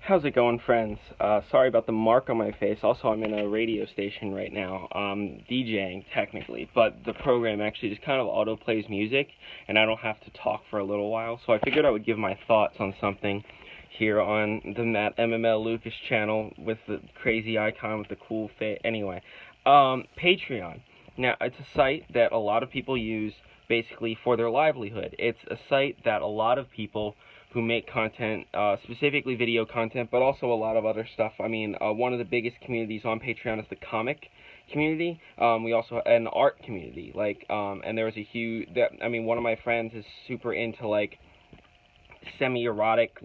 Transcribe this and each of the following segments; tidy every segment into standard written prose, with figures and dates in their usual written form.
How's it going, friends? Sorry about the mark on my face. Also, I'm in a radio station right now, DJing technically, but the program actually just kind of auto plays music, and I don't have to talk for a little while. So I figured I would give my thoughts on something here on the Matt MML Lucas channel with the crazy icon with the cool face. Anyway, Patreon. Now, it's a site that a lot of people use basically for their livelihood. It's a site that a lot of people who make content, specifically video content, but also a lot of other stuff. I mean, one of the biggest communities on Patreon is the comic community. We also an art community, and there was a huge. One of my friends is super into semi-erotic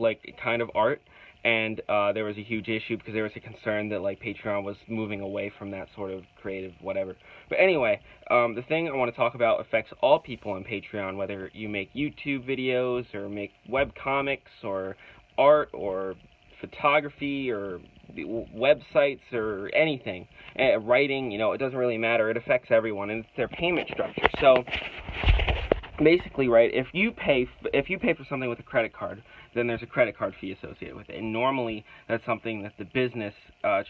kind of art, and there was a huge issue because there was a concern that Patreon was moving away from that sort of creative whatever. But anyway, the thing I want to talk about affects all people on Patreon, whether you make YouTube videos or make web comics or art or photography or websites or anything, writing. It doesn't really matter. It affects everyone, and it's their payment structure. So basically, right, if you pay for something with a credit card, then there's a credit card fee associated with it, and normally that's something that the business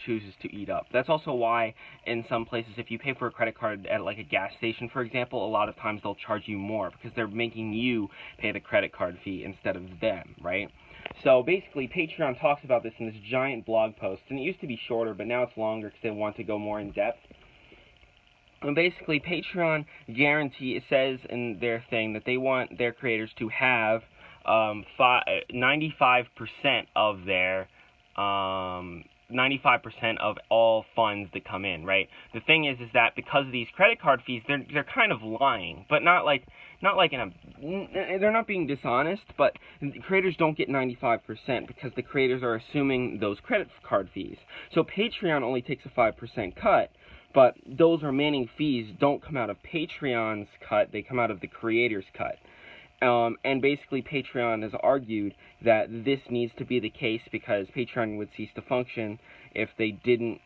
chooses to eat up. That's also why in some places, if you pay for a credit card at a gas station, for example, a lot of times they'll charge you more because they're making you pay the credit card fee instead of them, right? So basically, Patreon talks about this in this giant blog post, and it used to be shorter, but now it's longer because they want to go more in depth. And basically, Patreon it says in their thing that they want their creators to have 95% of their 95% of all funds that come in, right? The thing is that because of these credit card fees, they're kind of lying, but not they're not being dishonest, but creators don't get 95% because the creators are assuming those credit card fees. So Patreon only takes a 5% cut. But those remaining fees don't come out of Patreon's cut, they come out of the creator's cut. And basically Patreon has argued that this needs to be the case because Patreon would cease to function if they didn't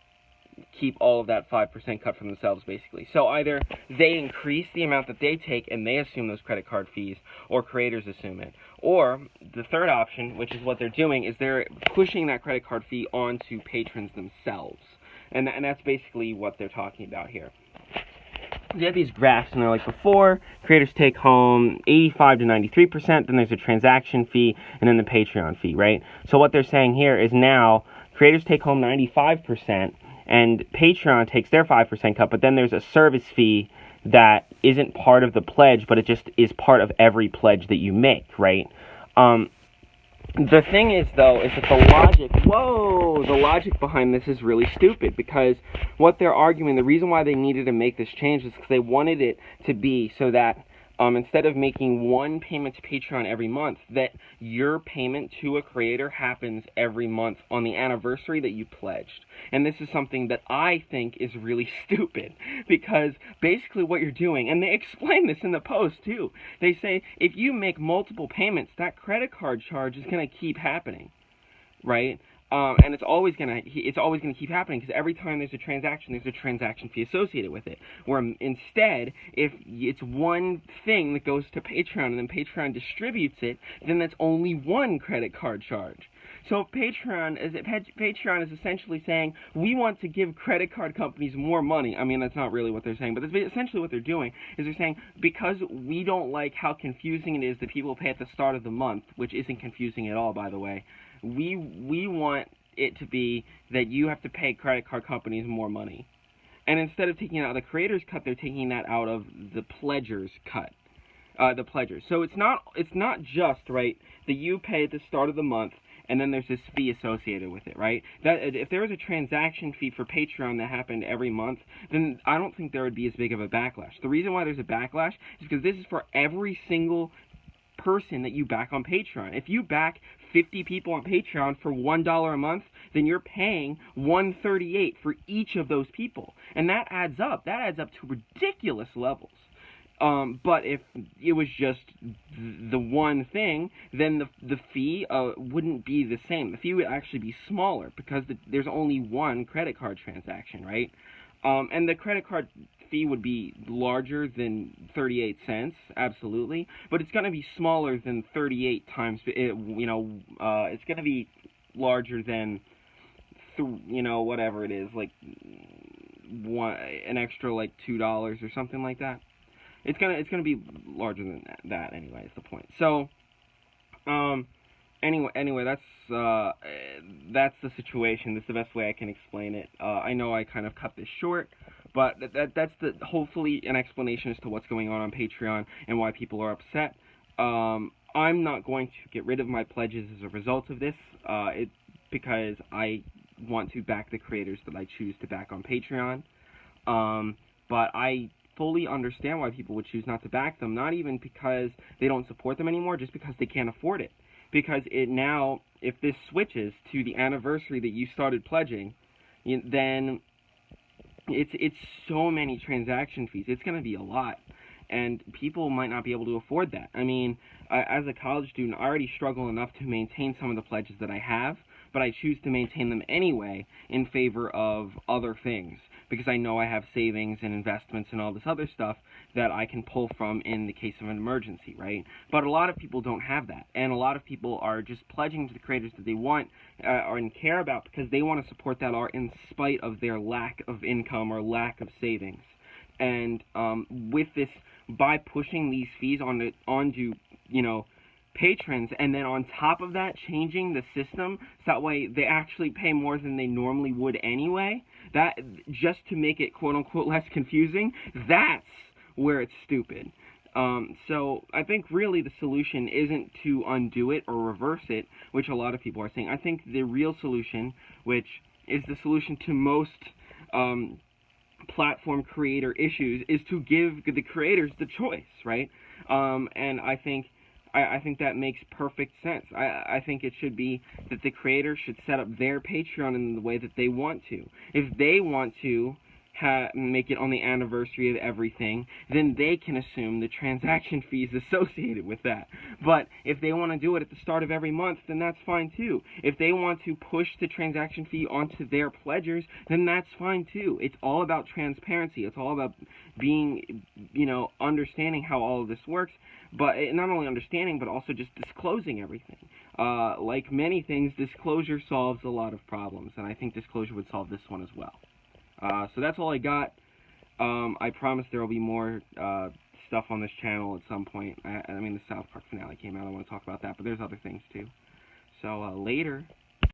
keep all of that 5% cut from themselves, basically. So either they increase the amount that they take and they assume those credit card fees, or creators assume it. Or the third option, which is what they're doing, is they're pushing that credit card fee onto patrons themselves. And that's basically what they're talking about here. They have these graphs, and they're like, before, creators take home 85 to 93%, then there's a transaction fee, and then the Patreon fee, right? So what they're saying here is now, creators take home 95%, and Patreon takes their 5% cut, but then there's a service fee that isn't part of the pledge, but it just is part of every pledge that you make, right? The thing is, though, is that the logic behind this is really stupid, because what they're arguing, the reason why they needed to make this change is because they wanted it to be so that instead of making one payment to Patreon every month, that your payment to a creator happens every month on the anniversary that you pledged. And this is something that I think is really stupid, because basically what you're doing, and they explain this in the post too, they say if you make multiple payments, that credit card charge is going to keep happening, right? And it's always gonna keep happening because every time there's a transaction fee associated with it. Where instead, if it's one thing that goes to Patreon and then Patreon distributes it, then that's only one credit card charge. So Patreon is essentially saying, we want to give credit card companies more money. I mean, that's not really what they're saying, but that's essentially what they're doing, is they're saying, because we don't like how confusing it is that people pay at the start of the month, which isn't confusing at all, by the way, we want it to be that you have to pay credit card companies more money. And instead of taking it out of the creator's cut, they're taking that out of the pledger's cut. The pledgers. So it's not just, right, that you pay at the start of the month and then there's this fee associated with it, right? That if there was a transaction fee for Patreon that happened every month, then I don't think there would be as big of a backlash. The reason why there's a backlash is because this is for every single person that you back on Patreon. If you back 50 people on Patreon for $1 a month, then you're paying $1.38 for each of those people. And that adds up. That adds up to ridiculous levels. But if it was just the one thing, then the fee wouldn't be the same. The fee would actually be smaller because there's only one credit card transaction, right? And the credit card fee would be larger than 38 cents, absolutely, but it's going to be smaller than 38 times, it's going to be larger than, whatever it is, like an extra like $2 or something like that. It's gonna be larger than that anyway. Is the point. So, anyway, that's the situation. That's the best way I can explain it. I know I kind of cut this short, but that's hopefully an explanation as to what's going on Patreon and why people are upset. I'm not going to get rid of my pledges as a result of this. Because I want to back the creators that I choose to back on Patreon. But I fully understand why people would choose not to back them, not even because they don't support them anymore, just because they can't afford it. Because if this switches to the anniversary that you started pledging, then it's so many transaction fees. It's going to be a lot, and people might not be able to afford that. I mean, as a college student, I already struggle enough to maintain some of the pledges that I have, but I choose to maintain them anyway in favor of other things, because I know I have savings and investments and all this other stuff that I can pull from in the case of an emergency, right? But a lot of people don't have that, and a lot of people are just pledging to the creators that they want and care about because they want to support that art in spite of their lack of income or lack of savings. And with this, by pushing these fees onto patrons, and then on top of that changing the system so that way they actually pay more than they normally would anyway, that just to make it quote unquote less confusing, that's where it's stupid. So I think really the solution isn't to undo it or reverse it, which a lot of people are saying. I think the real solution, which is the solution to most platform creator issues, is to give the creators the choice, right? And I think that makes perfect sense. I think it should be that the creators should set up their Patreon in the way that they want to. If they want to make it on the anniversary of everything, then they can assume the transaction fees associated with that. But if they want to do it at the start of every month, then that's fine too. If they want to push the transaction fee onto their pledgers, then that's fine too. It's all about transparency. It's all about being, understanding how all of this works, but not only understanding, but also just disclosing everything. Like many things, disclosure solves a lot of problems, and I think disclosure would solve this one as well. So that's all I got. I promise there will be more stuff on this channel at some point. I mean, the South Park finale came out. I want to talk about that, but there's other things too. So later.